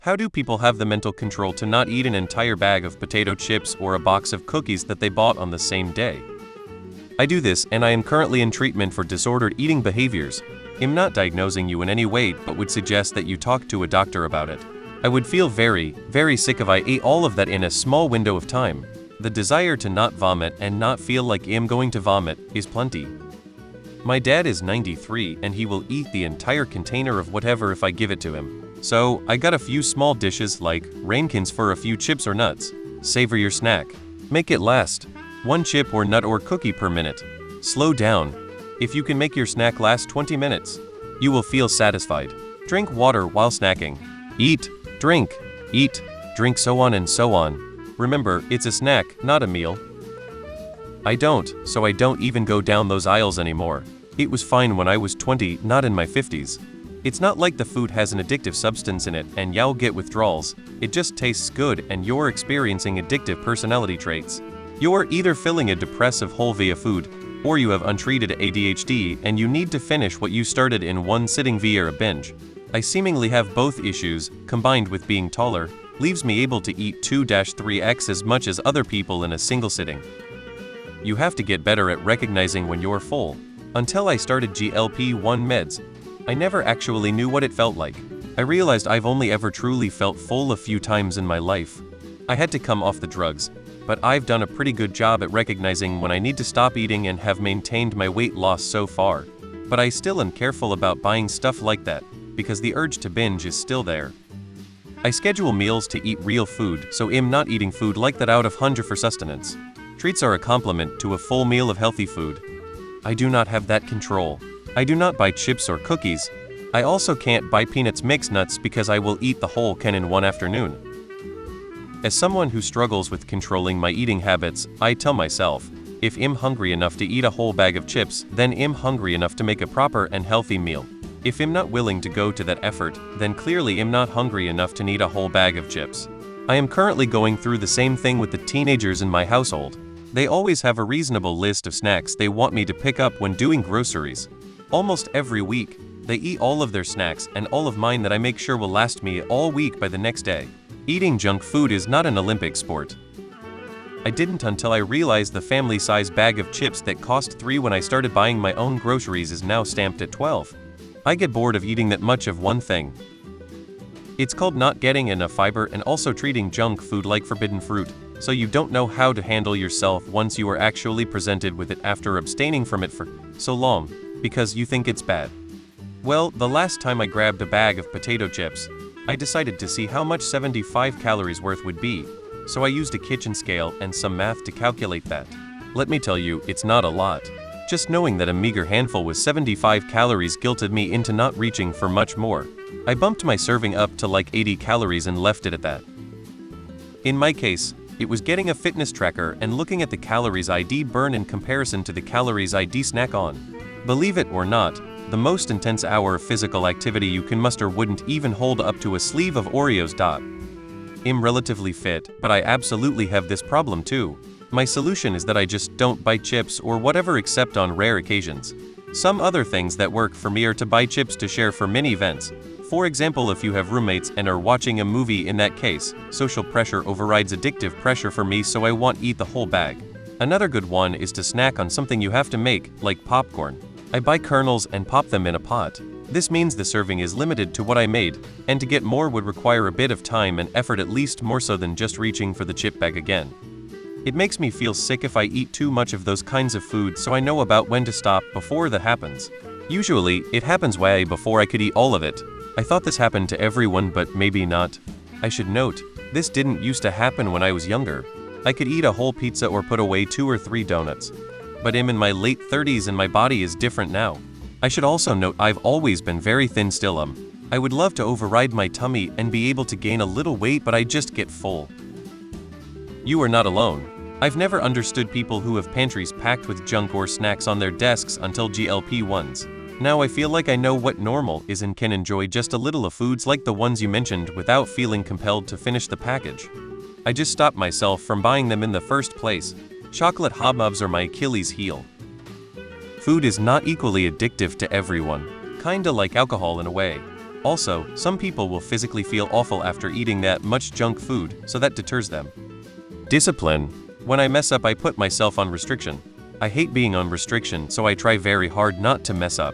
How do people have the mental control to not eat an entire bag of potato chips or a box of cookies that they bought on the same day? I do this, and I am currently in treatment for disordered eating behaviors. I'm not diagnosing you in any way, but would suggest that you talk to a doctor about it. I would feel very, very sick if I ate all of that in a small window of time. The desire to not vomit and not feel like I'm going to vomit is plenty. My dad is 93 and he will eat the entire container of whatever if I give it to him. So, I got a few small dishes like ramekins for a few chips or nuts. Savor your snack. Make it last. 1 chip or nut or cookie per minute. Slow down. If you can make your snack last 20 minutes, you will feel satisfied. Drink water while snacking. Eat, drink, eat, drink, so on and so on. Remember, it's a snack, not a meal. I don't, so I don't even go down those aisles anymore. It was fine when I was 20, not in my 50s. It's not like the food has an addictive substance in it and you'll get withdrawals. It just tastes good and you're experiencing addictive personality traits. You're either filling a depressive hole via food, or you have untreated ADHD and you need to finish what you started in one sitting via a binge. I seemingly have both issues, combined with being taller, leaves me able to eat 2-3x as much as other people in a single sitting. You have to get better at recognizing when you're full. Until I started GLP-1 meds, I never actually knew what it felt like. I realized I've only ever truly felt full a few times in my life. I had to come off the drugs, but I've done a pretty good job at recognizing when I need to stop eating and have maintained my weight loss so far. But I still am careful about buying stuff like that, because the urge to binge is still there. I schedule meals to eat real food, so I'm not eating food like that out of hunger for sustenance. Treats are a complement to a full meal of healthy food. I do not have that control. I do not buy chips or cookies. I also can't buy peanuts mixed nuts because I will eat the whole can in one afternoon. As someone who struggles with controlling my eating habits, I tell myself, if I'm hungry enough to eat a whole bag of chips, then I'm hungry enough to make a proper and healthy meal. If I'm not willing to go to that effort, then clearly I'm not hungry enough to need a whole bag of chips. I am currently going through the same thing with the teenagers in my household. They always have a reasonable list of snacks they want me to pick up when doing groceries. Almost every week, they eat all of their snacks and all of mine that I make sure will last me all week by the next day. Eating junk food is not an Olympic sport. I didn't until I realized the family-size bag of chips that cost $3 when I started buying my own groceries is now stamped at $12. I get bored of eating that much of one thing. It's called not getting enough fiber and also treating junk food like forbidden fruit, so you don't know how to handle yourself once you are actually presented with it after abstaining from it for so long, because you think it's bad. Well, the last time I grabbed a bag of potato chips, I decided to see how much 75 calories worth would be, so I used a kitchen scale and some math to calculate that. Let me tell you, it's not a lot. Just knowing that a meager handful was 75 calories guilted me into not reaching for much more. I bumped my serving up to like 80 calories and left it at that. In my case, it was getting a fitness tracker and looking at the calories I'd burn in comparison to the calories I'd snack on. Believe it or not, the most intense hour of physical activity you can muster wouldn't even hold up to a sleeve of Oreos. I'm relatively fit, but I absolutely have this problem too. My solution is that I just don't buy chips or whatever except on rare occasions. Some other things that work for me are to buy chips to share for mini events. For example, if you have roommates and are watching a movie, in that case, social pressure overrides addictive pressure for me, so I won't eat the whole bag. Another good one is to snack on something you have to make, like popcorn. I buy kernels and pop them in a pot. This means the serving is limited to what I made, and to get more would require a bit of time and effort, at least more so than just reaching for the chip bag again. It makes me feel sick if I eat too much of those kinds of food, so I know about when to stop before that happens. Usually, it happens way before I could eat all of it. I thought this happened to everyone, but maybe not. I should note, this didn't used to happen when I was younger. I could eat a whole pizza or put away 2 or 3 donuts. But I'm in my late 30s and my body is different now. I should also note I've always been very thin still. I would love to override my tummy and be able to gain a little weight, but I just get full. You are not alone. I've never understood people who have pantries packed with junk or snacks on their desks until GLP-1s. Now I feel like I know what normal is and can enjoy just a little of foods like the ones you mentioned without feeling compelled to finish the package. I just stopped myself from buying them in the first place. Chocolate hobnobs are my Achilles heel. Food is not equally addictive to everyone, kinda like alcohol in a way. Also, some people will physically feel awful after eating that much junk food, so that deters them. Discipline. When I mess up, I put myself on restriction. I hate being on restriction, so I try very hard not to mess up.